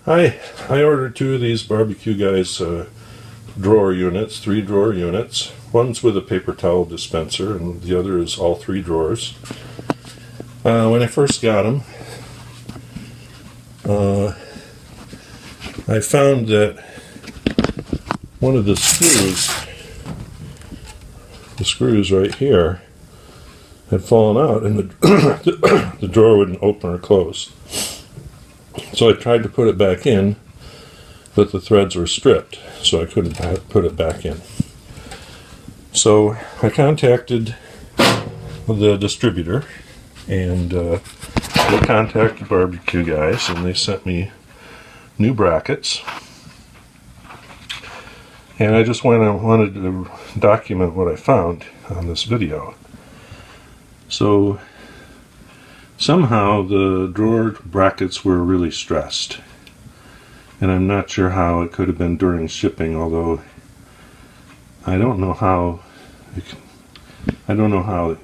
Hi, I ordered two of these BBQGuys drawer units, 3-drawer units. One's with a paper towel dispenser and the other is all 3 drawers. When I first got them, I found that one of the screws right here had fallen out and the drawer wouldn't open or close. So I tried to put it back in, but the threads were stripped, so I couldn't put it back in. So I contacted the distributor, and they contacted BBQGuys, and they sent me new brackets. And I just wanted to document what I found on this video. So somehow the drawer brackets were really stressed, and I'm not sure how. It could have been during shipping, although I don't know how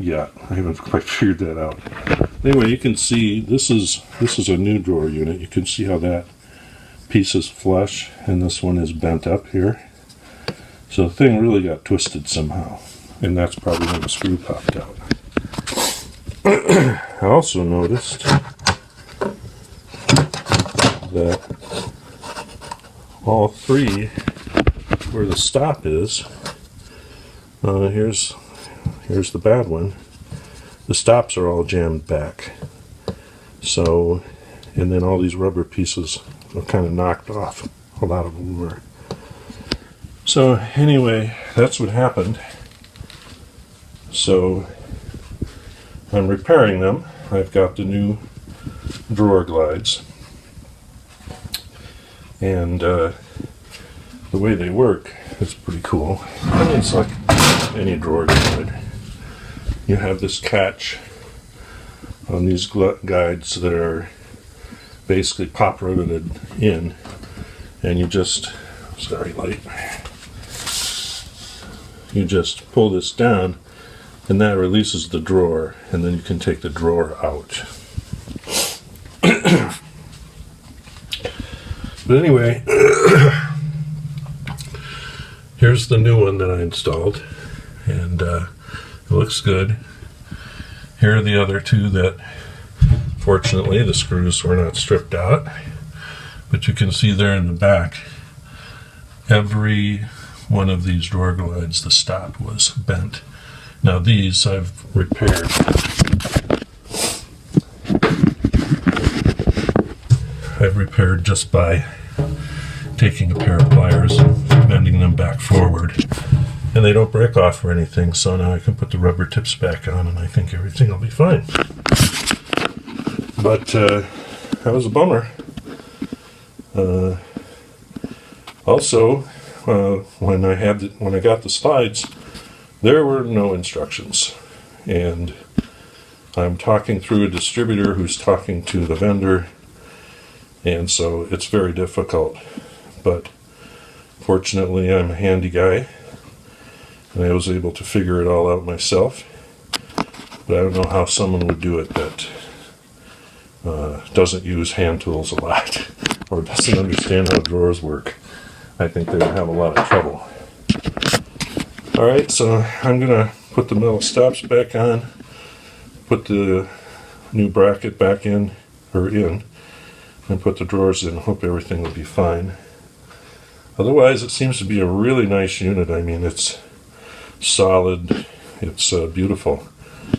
yet. I haven't quite figured that out. Anyway, you can see this is a new drawer unit. You can see how that piece is flush and this one is bent up here. So the thing really got twisted somehow, and that's probably when the screw popped out. I also noticed that all 3, where the stop is, here's the bad one, the stops are all jammed back. So, and then all these rubber pieces are kind of knocked off. A lot of them were. So anyway, that's what happened. So I'm repairing them. I've got the new drawer glides, and the way they work is pretty cool. I mean, it's like any drawer glide. You have this catch on these guides that are basically pop riveted in, and you just, sorry light, you just pull this down and that releases the drawer, and then you can take the drawer out. But anyway, here's the new one that I installed, and it looks good. Here are the other 2 that, fortunately, the screws were not stripped out, but you can see there in the back, every one of these drawer glides, the stop was bent. Now these I've repaired. I've repaired just by taking a pair of pliers and bending them back forward. And they don't break off or anything, so now I can put the rubber tips back on and I think everything will be fine. But that was a bummer. Also, when I got the slides, there were no instructions, and I'm talking through a distributor who's talking to the vendor, and so it's very difficult. But fortunately, I'm a handy guy, and I was able to figure it all out myself. But I don't know how someone would do it that doesn't use hand tools a lot or doesn't understand how drawers work. I think they would have a lot of trouble. Alright, so I'm going to put the metal stops back on, put the new bracket back in, and put the drawers in. Hope everything will be fine. Otherwise, it seems to be a really nice unit. I mean, it's solid, it's beautiful.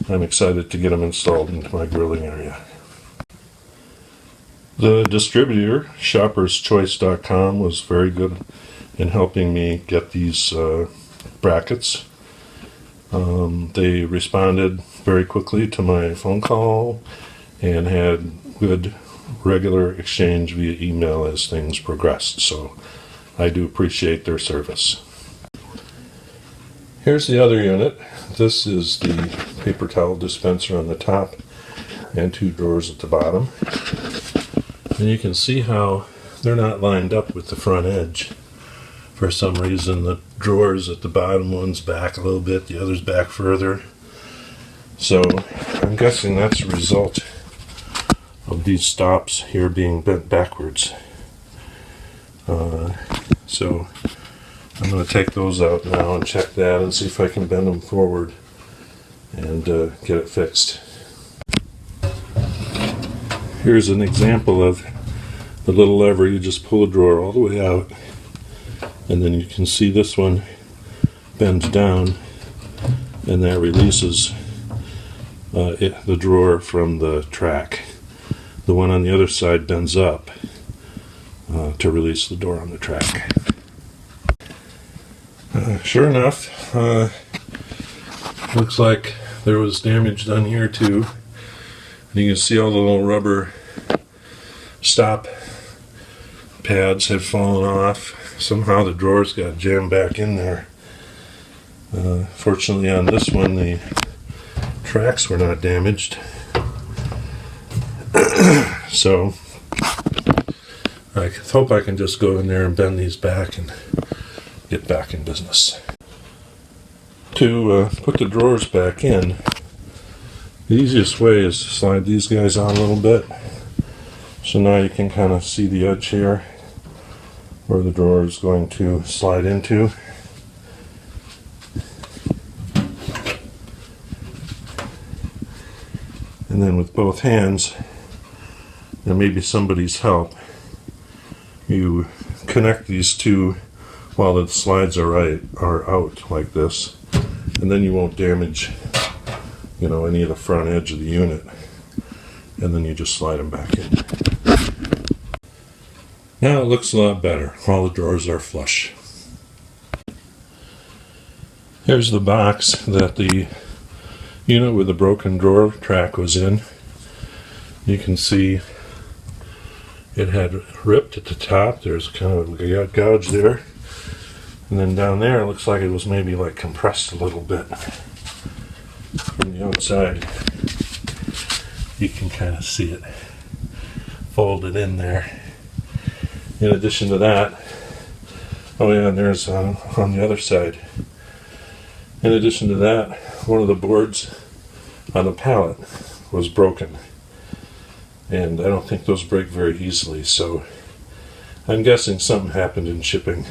I'm excited to get them installed into my grilling area. The distributor, shopperschoice.com, was very good in helping me get these brackets. They responded very quickly to my phone call and had good regular exchange via email as things progressed, so I do appreciate their service. Here's the other unit. This is the paper towel dispenser on the top and 2 drawers at the bottom. And you can see how they're not lined up with the front edge. For some reason, the drawers at the bottom, one's back a little bit, the other's back further. So I'm guessing that's a result of these stops here being bent backwards. So I'm going to take those out now and check that and see if I can bend them forward and get it fixed. Here's an example of the little lever. You just pull the drawer all the way out, and then you can see this one bends down, and that releases the drawer from the track. The one on the other side bends up to release the door on the track. Sure enough, looks like there was damage done here too. And you can see all the little rubber stop pads have fallen off. Somehow the drawers got jammed back in there. Fortunately on this one the tracks were not damaged. So I hope I can just go in there and bend these back and get back in business. To put the drawers back in, the easiest way is to slide these guys on a little bit. So now you can kind of see the edge here where the drawer is going to slide into. And then with both hands, and maybe somebody's help, you connect these two while the slides are out like this, and then you won't damage, any of the front edge of the unit, and then you just slide them back in. Now it looks a lot better. All the drawers are flush. Here's the box that the unit with the broken drawer track was in. You can see it had ripped at the top. There's kind of a gouge there. And then down there it looks like it was maybe like compressed a little bit from the outside. You can kind of see it folded in there. In addition to that, oh yeah, and there's on the other side. In addition to that, one of the boards on the pallet was broken. And I don't think those break very easily, so I'm guessing something happened in shipping.